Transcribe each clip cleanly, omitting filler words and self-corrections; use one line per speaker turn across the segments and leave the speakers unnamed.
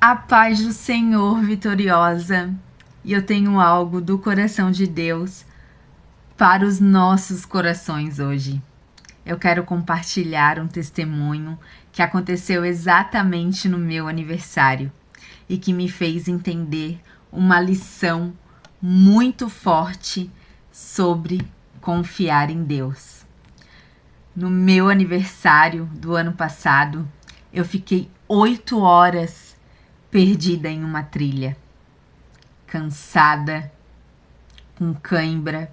A paz do Senhor, vitoriosa, e eu tenho algo do coração de Deus para os nossos corações hoje. Eu quero compartilhar um testemunho que aconteceu exatamente no meu aniversário e que me fez entender uma lição muito forte sobre confiar em Deus. No meu aniversário do ano passado, eu fiquei 8 horas perdida em uma trilha, cansada, com cãibra,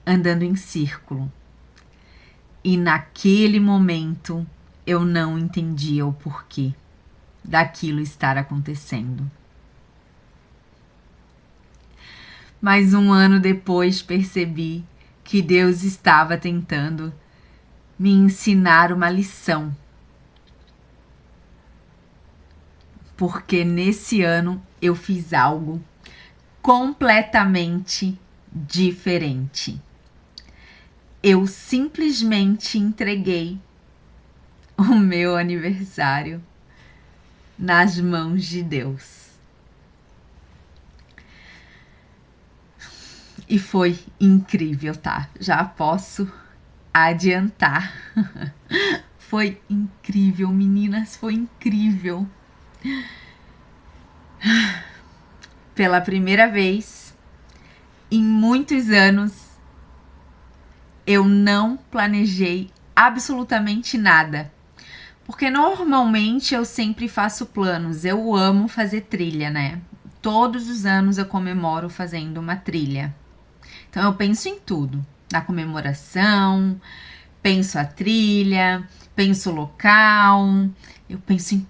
andando em círculo. E naquele momento eu não entendia o porquê daquilo estar acontecendo. Mas um ano depois percebi que Deus estava tentando me ensinar uma lição. Porque nesse ano eu fiz algo completamente diferente. Eu simplesmente entreguei o meu aniversário nas mãos de Deus. E foi incrível, tá? Já posso adiantar. Foi incrível, meninas, foi incrível. Pela primeira vez em muitos anos, eu não planejei absolutamente nada. Porque normalmente eu sempre faço planos. Eu amo fazer trilha, né? Todos os anos eu comemoro fazendo uma trilha. Então eu penso em tudo. Na comemoração, penso a trilha, penso o local. Eu penso em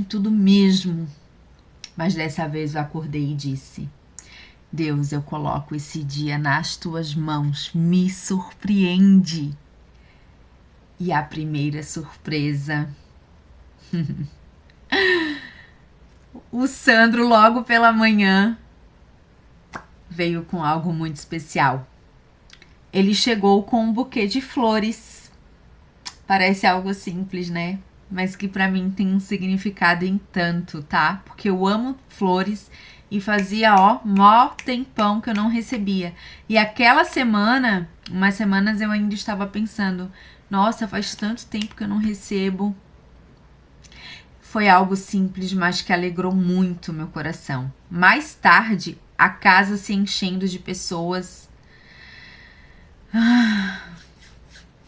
tudo mesmo. Mas dessa vez eu acordei e disse: Deus, eu coloco esse dia nas tuas mãos, me surpreende. E a primeira surpresa, o Sandro logo pela manhã veio com algo muito especial. Ele chegou com um buquê de flores. Parece algo simples, né? Mas que pra mim tem um significado em tanto, tá? Porque eu amo flores e fazia, mó tempão que eu não recebia. E aquela semana, umas semanas eu ainda estava pensando, nossa, faz tanto tempo que eu não recebo. Foi algo simples, mas que alegrou muito meu coração. Mais tarde, a casa se enchendo de pessoas.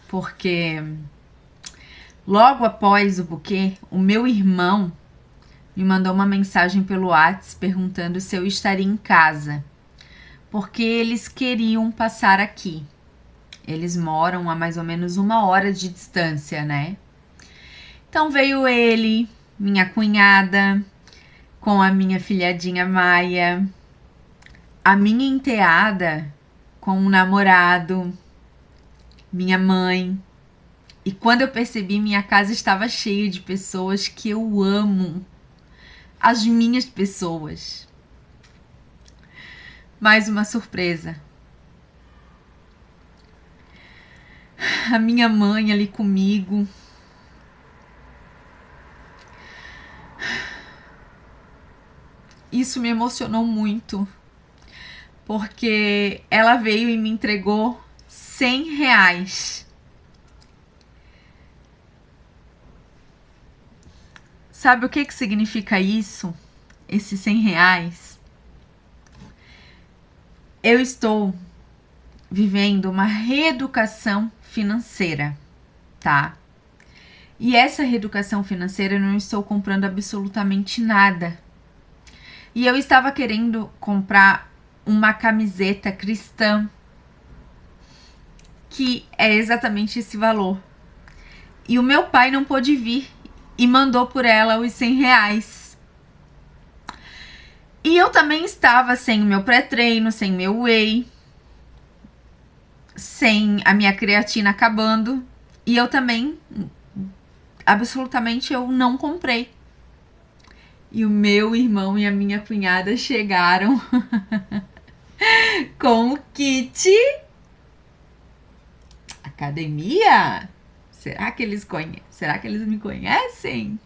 Porque logo após o buquê, o meu irmão me mandou uma mensagem pelo WhatsApp perguntando se eu estaria em casa, porque eles queriam passar aqui. Eles moram a mais ou menos 1 hora de distância, né? Então veio ele, minha cunhada, com a minha filhadinha Maia, a minha enteada com um namorado, minha mãe. E quando eu percebi, minha casa estava cheia de pessoas que eu amo. As minhas pessoas. Mais uma surpresa. A minha mãe ali comigo. Isso me emocionou muito. Porque ela veio e me entregou R$ 100. Sabe o que significa isso? Esses R$ 100? Eu estou vivendo uma reeducação financeira, tá? E essa reeducação financeira eu não estou comprando absolutamente nada. E eu estava querendo comprar uma camiseta cristã, que é exatamente esse valor. E o meu pai não pôde vir e mandou por ela os R$ 100. E eu também estava sem o meu pré-treino, sem meu whey, sem a minha creatina acabando. E eu também, absolutamente, eu não comprei. E o meu irmão e a minha cunhada chegaram com o kit academia. Será que eles me conhecem?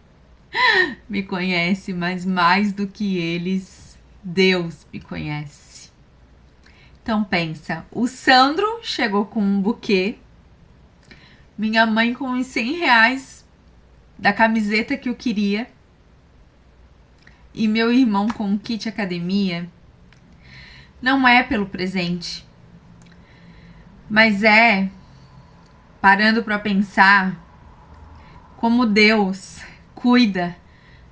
me conhece, mas mais do que eles, Deus me conhece. Então pensa, o Sandro chegou com um buquê, minha mãe com uns R$100 da camiseta que eu queria e meu irmão com um kit academia. Não é pelo presente, mas é parando para pensar como Deus cuida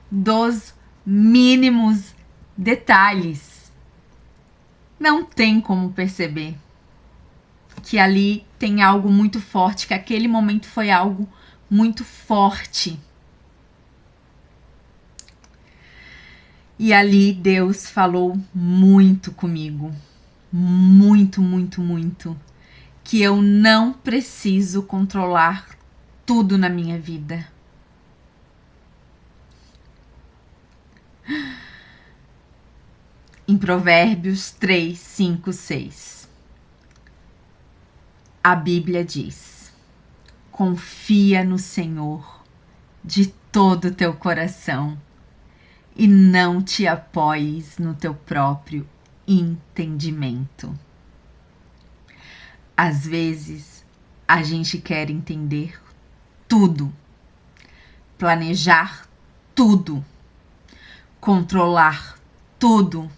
dos mínimos detalhes. Não tem como perceber que ali tem algo muito forte, que aquele momento foi algo muito forte. E ali Deus falou muito comigo. Muito, muito, muito. Que eu não preciso controlar tudo na minha vida. Em Provérbios 3, 5, 6. A Bíblia diz: confia no Senhor de todo o teu coração e não te apoies no teu próprio entendimento. Às vezes, a gente quer entender tudo, planejar tudo, controlar tudo,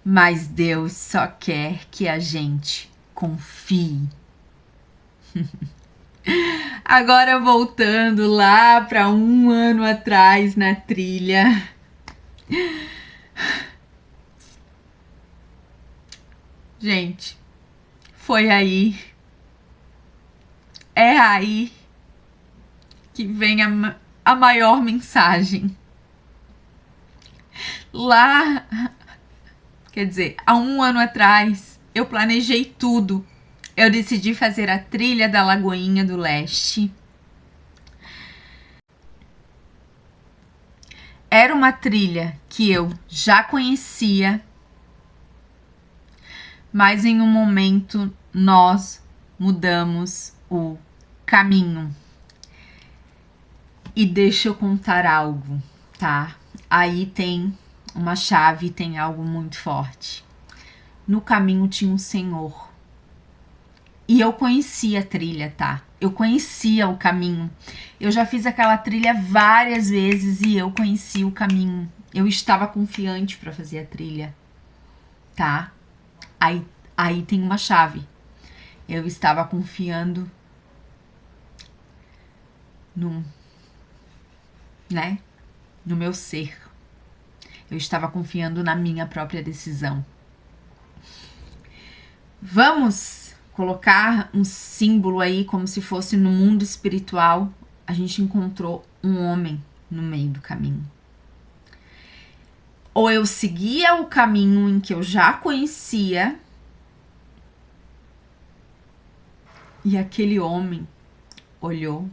mas Deus só quer que a gente confie. Agora voltando lá para um ano atrás na trilha. Gente, foi aí. É aí que vem a maior mensagem. Lá, quer dizer, há um ano atrás, eu planejei tudo. Eu decidi fazer a trilha da Lagoinha do Leste. Era uma trilha que eu já conhecia, mas em um momento nós mudamos o caminho. E deixa eu contar algo, tá? Aí tem uma chave, tem algo muito forte. No caminho tinha um senhor. E eu conhecia a trilha, tá? Eu conhecia o caminho. Eu já fiz aquela trilha várias vezes e eu conhecia o caminho. Eu estava confiante para fazer a trilha, tá? Aí tem uma chave. Eu estava confiando no meu ser. Eu estava confiando na minha própria decisão. Vamos colocar um símbolo aí como se fosse no mundo espiritual. A gente encontrou um homem no meio do caminho. Ou eu seguia o caminho em que eu já conhecia, e aquele homem olhou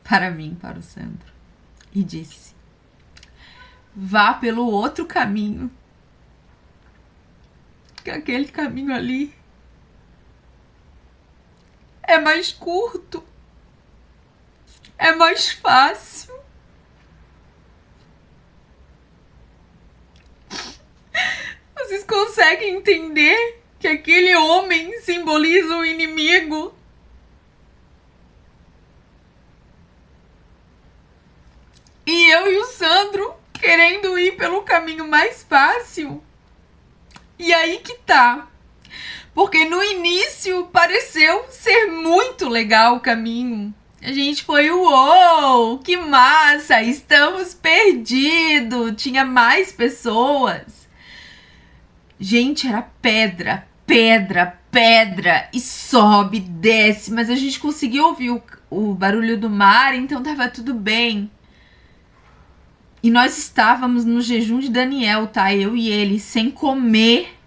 para mim, para o Sandro, e disse: vá pelo outro caminho, que aquele caminho ali é mais curto, é mais fácil. Vocês conseguem entender que aquele homem simboliza o inimigo? E eu e o Sandro querendo ir pelo caminho mais fácil. E aí que tá. Porque no início pareceu ser muito legal o caminho. A gente foi, uou, que massa, estamos perdidos. Tinha mais pessoas. Gente, era pedra, pedra, pedra. E sobe, desce. Mas a gente conseguiu ouvir o barulho do mar, então tava tudo bem. E nós estávamos no jejum de Daniel, tá? Eu e ele, sem comer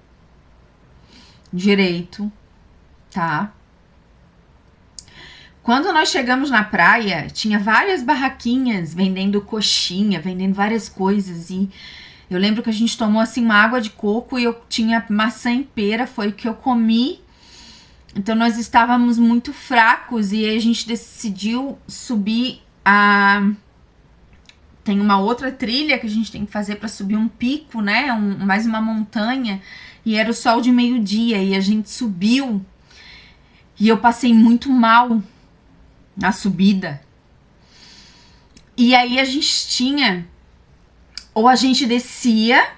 direito, tá? Quando nós chegamos na praia, tinha várias barraquinhas vendendo coxinha, vendendo várias coisas. E eu lembro que a gente tomou assim uma água de coco e eu tinha maçã em pera, foi o que eu comi. Então nós estávamos muito fracos e a gente decidiu subir tem uma outra trilha que a gente tem que fazer para subir um pico, né? Mais uma montanha. E era o sol de meio-dia e a gente subiu. E eu passei muito mal na subida. E aí a gente tinha... Ou a gente descia,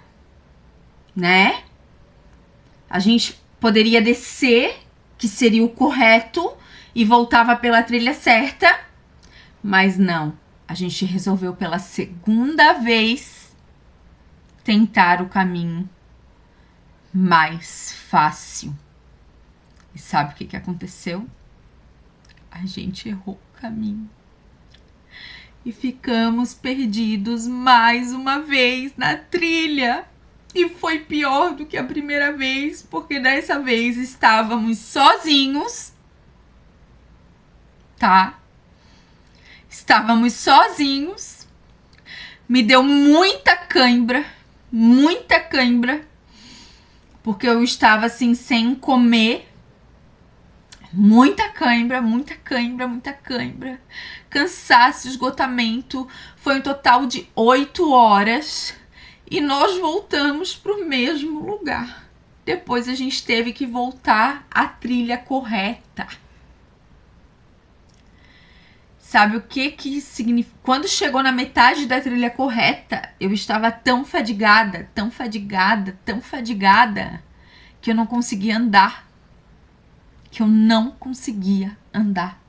né? A gente poderia descer, que seria o correto, e voltava pela trilha certa. Mas não. A gente resolveu pela segunda vez tentar o caminho mais fácil. E sabe o que aconteceu? A gente errou o caminho. E ficamos perdidos mais uma vez na trilha. E foi pior do que a primeira vez, porque dessa vez estávamos sozinhos, tá? Estávamos sozinhos. Me deu muita cãibra, porque eu estava assim sem comer. Muita cãibra. Cansaço, esgotamento. Foi um total de 8 horas e nós voltamos para o mesmo lugar. Depois a gente teve que voltar à trilha correta. Sabe o que significa? Quando chegou na metade da trilha correta, eu estava tão fadigada, que eu não conseguia andar.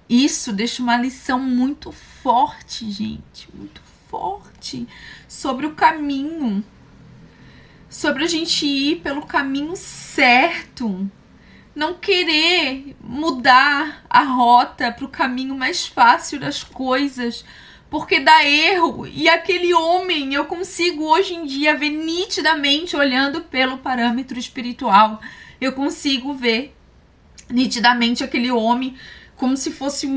Isso deixa uma lição muito forte, gente, muito forte, sobre o caminho, sobre a gente ir pelo caminho certo, não querer mudar a rota para o caminho mais fácil das coisas, porque dá erro. E aquele homem, eu consigo hoje em dia ver nitidamente, olhando pelo parâmetro espiritual, eu consigo ver nitidamente aquele homem como se fosse,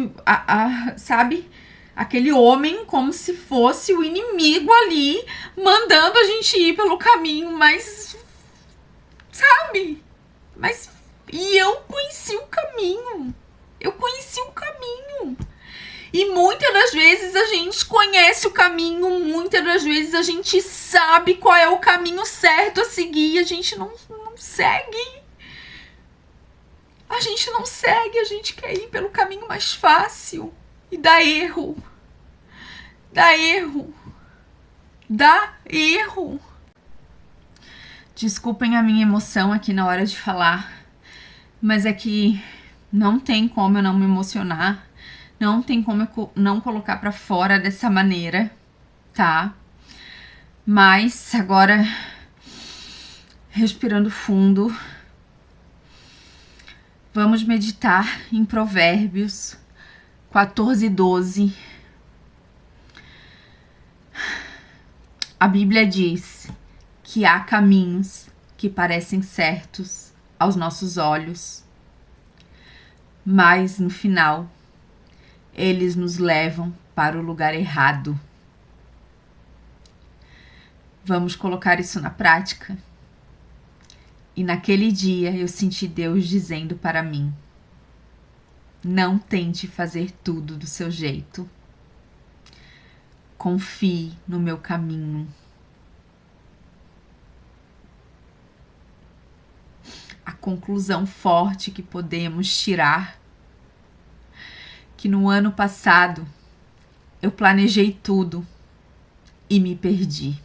sabe? Aquele homem como se fosse o inimigo ali, mandando a gente ir pelo caminho mais, sabe? E eu conheci o caminho. E muitas das vezes a gente conhece o caminho, muitas das vezes a gente sabe qual é o caminho certo a seguir, a gente não segue. A gente não segue, a gente quer ir pelo caminho mais fácil. E dá erro. Desculpem a minha emoção aqui na hora de falar, mas é que não tem como eu não me emocionar, não tem como eu não colocar pra fora dessa maneira, tá? Mas agora, respirando fundo, vamos meditar em Provérbios 14:12. A Bíblia diz que há caminhos que parecem certos aos nossos olhos, mas no final eles nos levam para o lugar errado. Vamos colocar isso na prática? E naquele dia eu senti Deus dizendo para mim: não tente fazer tudo do seu jeito. Confie no meu caminho. A conclusão forte que podemos tirar, que no ano passado eu planejei tudo e me perdi.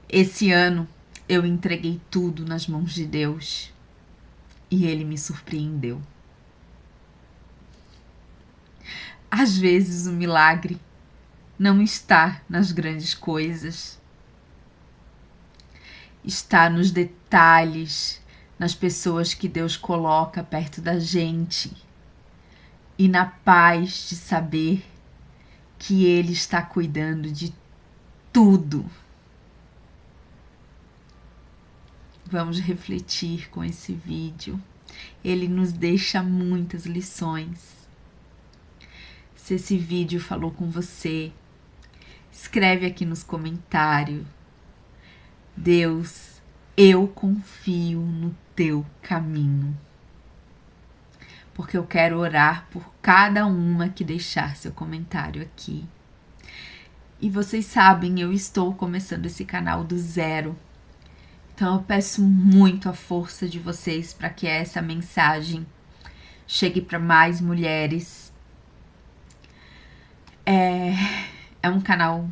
Esse ano eu entreguei tudo nas mãos de Deus e Ele me surpreendeu. Às vezes o milagre não está nas grandes coisas, está nos detalhes, nas pessoas que Deus coloca perto da gente e na paz de saber que Ele está cuidando de tudo. Vamos refletir com esse vídeo. Ele nos deixa muitas lições. Se esse vídeo falou com você, escreve aqui nos comentários: Deus, eu confio no teu caminho. porque eu quero orar por cada uma que deixar seu comentário aqui. E vocês sabem, eu estou começando esse canal do zero. Então eu peço muito a força de vocês para que essa mensagem chegue para mais mulheres. É um canal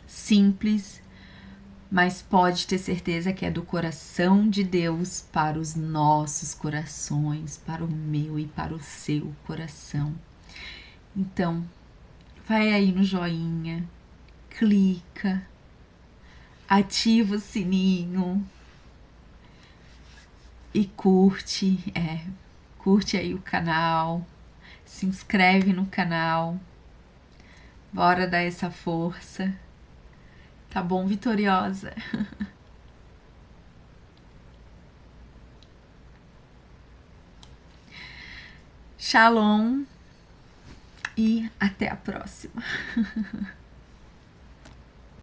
simples, mas pode ter certeza que é do coração de Deus para os nossos corações, para o meu e para o seu coração. Então, vai aí no joinha, clica, ativa o sininho e curte aí o canal, se inscreve no canal, bora dar essa força, tá bom, vitoriosa? Shalom e até a próxima.